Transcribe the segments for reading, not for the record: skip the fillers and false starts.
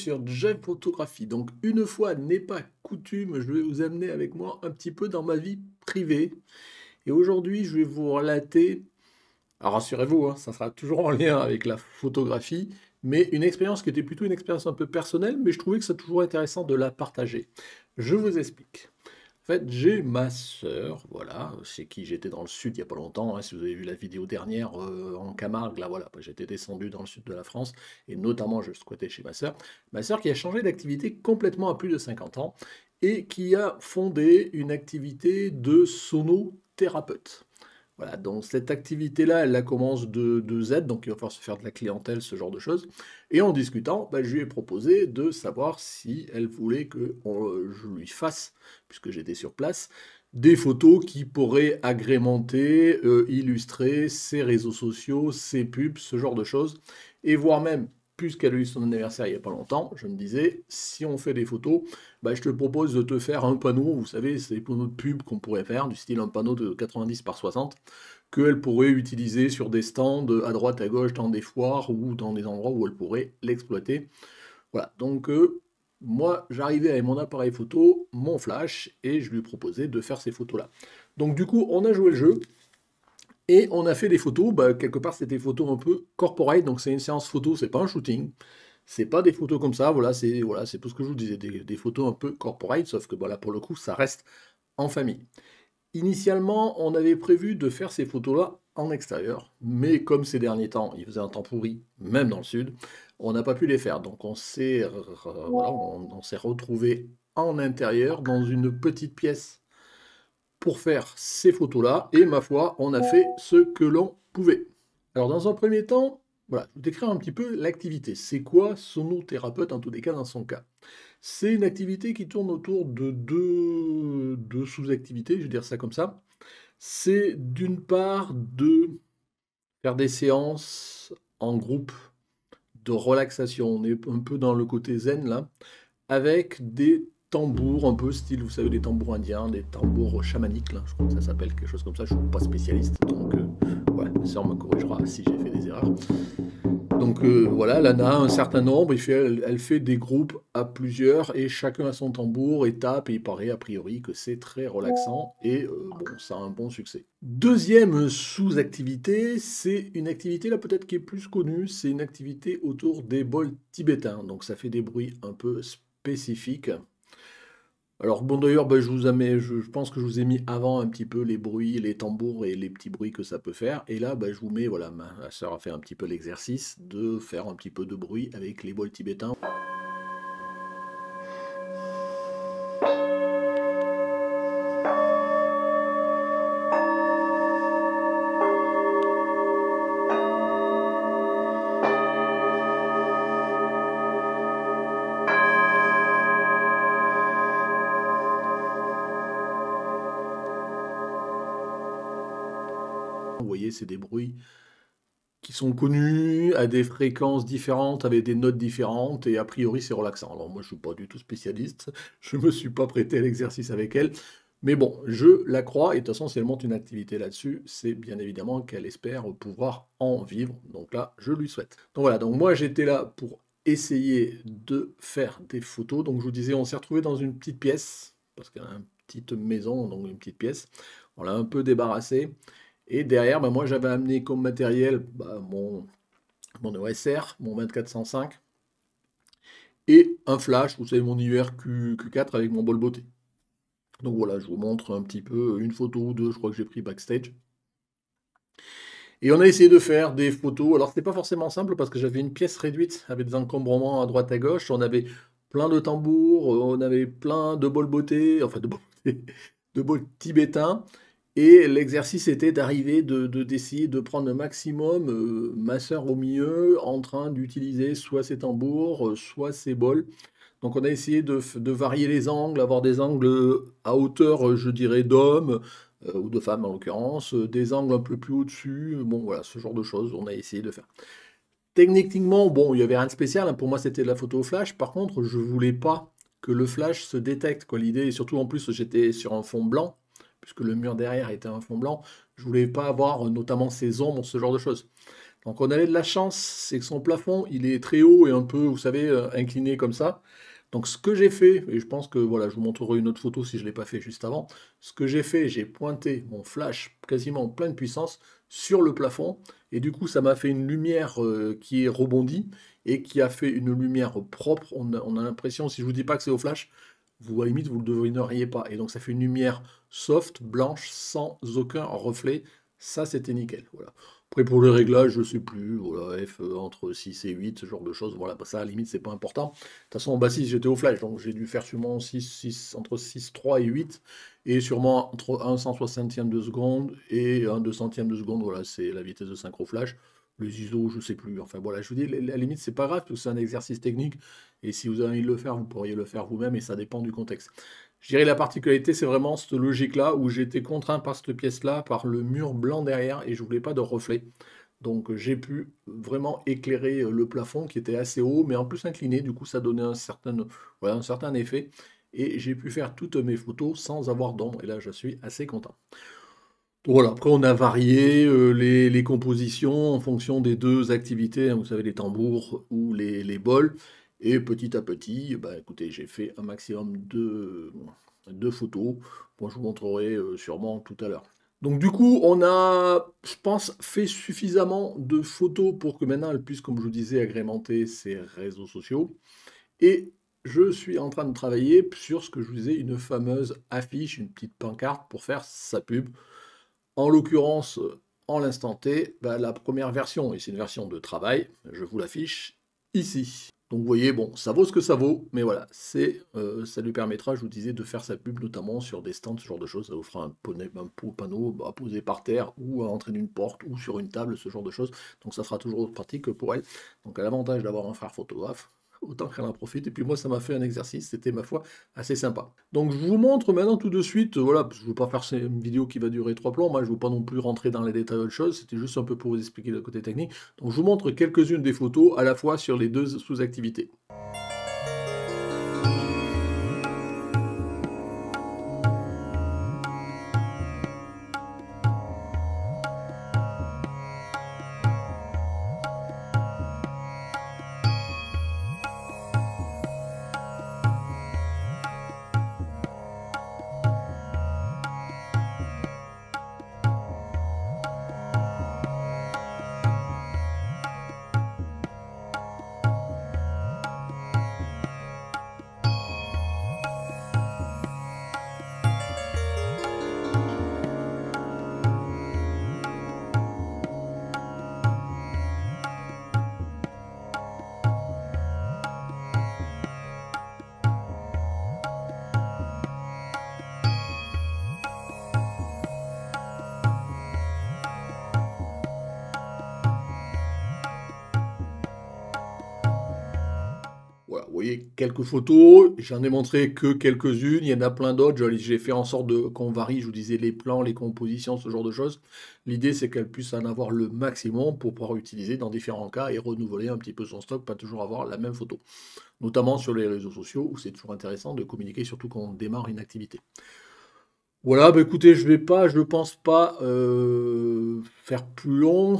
sur Jeff Photographie. Donc, une fois n'est pas coutume, je vais vous amener avec moi un petit peu dans ma vie privée. Et aujourd'hui, je vais vous relater, alors rassurez-vous, hein, ça sera toujours en lien avec la photographie, mais une expérience qui était plutôt une expérience un peu personnelle, mais je trouvais que c'est toujours intéressant de la partager. Je vous explique. En fait, j'ai ma sœur, voilà, chez qui j'étais dans le sud il n'y a pas longtemps, hein, si vous avez vu la vidéo dernière en Camargue, là voilà, j'étais descendu dans le sud de la France, et notamment je squattais chez ma sœur qui a changé d'activité complètement à plus de 50 ans, et qui a fondé une activité de sonothérapeute. Voilà, donc cette activité-là, elle la commence de Z, donc il va falloir se faire de la clientèle, ce genre de choses. Et en discutant, bah, je lui ai proposé de savoir si elle voulait que je lui fasse, puisque j'étais sur place, des photos qui pourraient agrémenter, illustrer ses réseaux sociaux, ses pubs, ce genre de choses. Et voire même, puisqu'elle a eu son anniversaire il n'y a pas longtemps, je me disais, si on fait des photos, bah, je te propose de te faire un panneau, vous savez, c'est des panneaux de pub qu'on pourrait faire, du style un panneau de 90 par 60, qu'elle pourrait utiliser sur des stands à droite, à gauche, dans des foires ou dans des endroits où elle pourrait l'exploiter. Voilà, donc moi j'arrivais avec mon appareil photo, mon flash, et je lui proposais de faire ces photos-là. Donc du coup, on a joué le jeu, et on a fait des photos, bah, quelque part c'était des photos un peu corporate, donc c'est une séance photo, c'est pas un shooting. C'est pas des photos comme ça, voilà, c'est tout ce que je vous disais, des photos un peu corporate, sauf que voilà, pour le coup, ça reste en famille. Initialement, on avait prévu de faire ces photos-là en extérieur, mais comme ces derniers temps, il faisait un temps pourri, même dans le sud, on n'a pas pu les faire. Donc on s'est retrouvé en intérieur dans une petite pièce pour faire ces photos-là, et ma foi, on a fait ce que l'on pouvait. Alors dans un premier temps, voilà, je vais décrire un petit peu l'activité. C'est quoi sonothérapeute en tous les cas dans son cas? C'est une activité qui tourne autour de deux sous-activités, je vais dire ça comme ça. C'est d'une part de faire des séances en groupe de relaxation. On est un peu dans le côté zen là, avec des tambours un peu style, vous savez, des tambours indiens, des tambours chamaniques, là, je crois que ça s'appelle quelque chose comme ça, je ne suis pas spécialiste, donc ouais, ma soeur me corrigera si j'ai fait des erreurs. Donc voilà, elle en a un certain nombre, elle fait des groupes à plusieurs, et chacun a son tambour, et tape, et il paraît a priori que c'est très relaxant, et bon, ça a un bon succès. Deuxième sous-activité, c'est une activité là peut-être qui est plus connue, c'est une activité autour des bols tibétains, donc ça fait des bruits un peu spécifiques. Alors bon d'ailleurs, bah, je pense que je vous ai mis avant un petit peu les bruits, les tambours et les petits bruits que ça peut faire. Et là, bah, je vous mets, voilà, ma sœur a fait un petit peu l'exercice de faire un petit peu de bruit avec les bols tibétains. Vous voyez, c'est des bruits qui sont connus à des fréquences différentes, avec des notes différentes, et a priori c'est relaxant. Alors moi je suis pas du tout spécialiste, je me suis pas prêté à l'exercice avec elle, mais bon, je la crois, et de toute façon si elle monte une activité là-dessus, c'est bien évidemment qu'elle espère pouvoir en vivre, donc là je lui souhaite. Donc voilà, donc moi j'étais là pour essayer de faire des photos, donc je vous disais on s'est retrouvé dans une petite pièce, parce qu'elle a une petite maison, donc une petite pièce, on l'a un peu débarrassé, et derrière, bah, moi j'avais amené comme matériel bah, mon OSR, mon 2405, et un flash, vous savez, mon IR Q4 avec mon bol beauté. Donc voilà, je vous montre un petit peu une photo ou deux, je crois que j'ai pris backstage. Et on a essayé de faire des photos. Alors c'était pas forcément simple parce que j'avais une pièce réduite avec des encombrements à droite à gauche. On avait plein de tambours, on avait plein de bols beauté, enfin de bols beauté, de bols tibétains. Et l'exercice était d'arriver, d'essayer de prendre le maximum, ma sœur au milieu, en train d'utiliser soit ses tambours, soit ses bols. Donc on a essayé de varier les angles, avoir des angles à hauteur, je dirais, d'homme, ou de femme en l'occurrence, des angles un peu plus au-dessus, bon voilà, ce genre de choses, on a essayé de faire. Techniquement, bon, il y avait rien de spécial, hein, pour moi c'était de la photo au flash, par contre je voulais pas que le flash se détecte, quoi. L'idée, et surtout en plus j'étais sur un fond blanc, puisque le mur derrière était un fond blanc, je voulais pas avoir notamment ces ombres, ce genre de choses. Donc on avait de la chance, c'est que son plafond, il est très haut et un peu, vous savez, incliné comme ça. Donc ce que j'ai fait, et je pense que voilà, je vous montrerai une autre photo si je ne l'ai pas fait juste avant. Ce que j'ai fait, j'ai pointé mon flash quasiment en pleine puissance sur le plafond. Et du coup, ça m'a fait une lumière qui est rebondie et qui a fait une lumière propre. On a l'impression, si je vous dis pas que c'est au flash, vous à la limite, vous ne le devineriez pas. Et donc ça fait une lumière soft, blanche, sans aucun reflet. Ça, c'était nickel. Voilà. Après, pour le réglage, je sais plus, voilà, F entre 6 et 8, ce genre de choses. Voilà, bah, ça, à la limite, c'est pas important. De toute façon, bah si, j'étais au flash, donc j'ai dû faire sûrement 6, entre 6, 3 et 8, et sûrement entre 1 160e de seconde et 1 200e de seconde. Voilà, c'est la vitesse de synchro flash. Les ISO, je sais plus. Enfin, voilà, je vous dis, à la limite, c'est pas grave, parce que c'est un exercice technique, et si vous avez envie de le faire, vous pourriez le faire vous-même, et ça dépend du contexte. Je dirais la particularité, c'est vraiment cette logique-là où j'étais contraint par cette pièce-là, par le mur blanc derrière, et je voulais pas de reflet. Donc j'ai pu vraiment éclairer le plafond qui était assez haut, mais en plus incliné, du coup ça donnait voilà, un certain effet. Et j'ai pu faire toutes mes photos sans avoir d'ombre, et là je suis assez content. Donc voilà, après on a varié les compositions en fonction des deux activités, hein, vous savez, les tambours ou les bols. Et petit à petit, bah, écoutez, j'ai fait un maximum de photos. Moi, je vous montrerai sûrement tout à l'heure. Donc du coup, on a, je pense, fait suffisamment de photos pour que maintenant elle puisse, comme je vous disais, agrémenter ses réseaux sociaux. Et je suis en train de travailler sur ce que je vous disais, une fameuse affiche, une petite pancarte pour faire sa pub. En l'occurrence, en l'instant T, bah, la première version, et c'est une version de travail, je vous l'affiche ici. Donc vous voyez, bon, ça vaut ce que ça vaut, mais voilà, ça lui permettra, je vous disais, de faire sa pub, notamment sur des stands, ce genre de choses. Ça vous fera un panneau à poser par terre, ou à l'entrée d'une porte, ou sur une table, ce genre de choses. Donc ça sera toujours pratique pour elle. Donc elle a l'avantage d'avoir un frère photographe, autant qu'elle en profite. Et puis moi, ça m'a fait un exercice, c'était ma foi assez sympa. Donc je vous montre maintenant tout de suite, voilà, parce que je ne veux pas faire une vidéo qui va durer 3 plombs, moi je ne veux pas non plus rentrer dans les détails de choses, c'était juste un peu pour vous expliquer le côté technique. Donc je vous montre quelques-unes des photos à la fois sur les deux sous-activités. Voilà, vous voyez quelques photos, j'en ai montré que quelques-unes, il y en a plein d'autres, j'ai fait en sorte qu'on varie, je vous disais, les plans, les compositions, ce genre de choses. L'idée, c'est qu'elle puisse en avoir le maximum pour pouvoir utiliser dans différents cas et renouveler un petit peu son stock, pas toujours avoir la même photo. Notamment sur les réseaux sociaux, où c'est toujours intéressant de communiquer, surtout quand on démarre une activité. Voilà, bah écoutez, je pense pas faire plus long.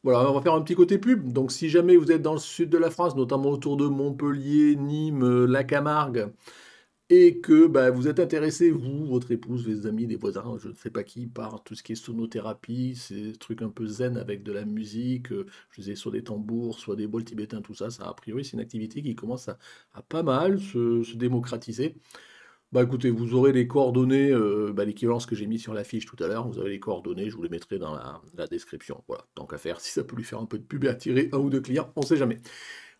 Voilà, on va faire un petit côté pub. Donc, si jamais vous êtes dans le sud de la France, notamment autour de Montpellier, Nîmes, la Camargue, et que bah, vous êtes intéressé, vous, votre épouse, les amis, les voisins, je ne sais pas qui, par tout ce qui est sonothérapie, ces trucs un peu zen avec de la musique, je disais soit des tambours, soit des bols tibétains, tout ça, ça a priori c'est une activité qui commence à pas mal se démocratiser. Bah écoutez, vous aurez les coordonnées, bah, l'équivalence que j'ai mis sur la fiche tout à l'heure, vous avez les coordonnées, je vous les mettrai dans la description. Voilà, tant qu'à faire, si ça peut lui faire un peu de pub et attirer un ou deux clients, on sait jamais.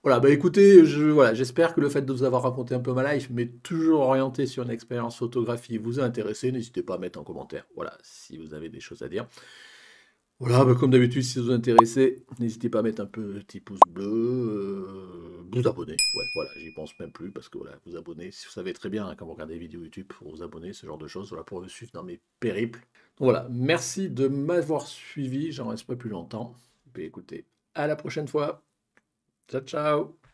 Voilà, bah écoutez, voilà, j'espère que le fait de vous avoir raconté un peu ma life, mais toujours orienté sur une expérience photographie, vous a intéressé. N'hésitez pas à mettre en commentaire, voilà, si vous avez des choses à dire. Voilà, bah, comme d'habitude, si vous vous intéressez, n'hésitez pas à mettre un petit pouce bleu, vous abonner. Ouais, voilà, j'y pense même plus parce que voilà, vous abonner, si vous savez très bien hein, quand vous regardez des vidéos YouTube, pour vous abonner, ce genre de choses, voilà, pour me suivre dans mes périples. Donc voilà, merci de m'avoir suivi, j'en reste pas plus longtemps. Et puis écoutez, à la prochaine fois. Ciao, ciao!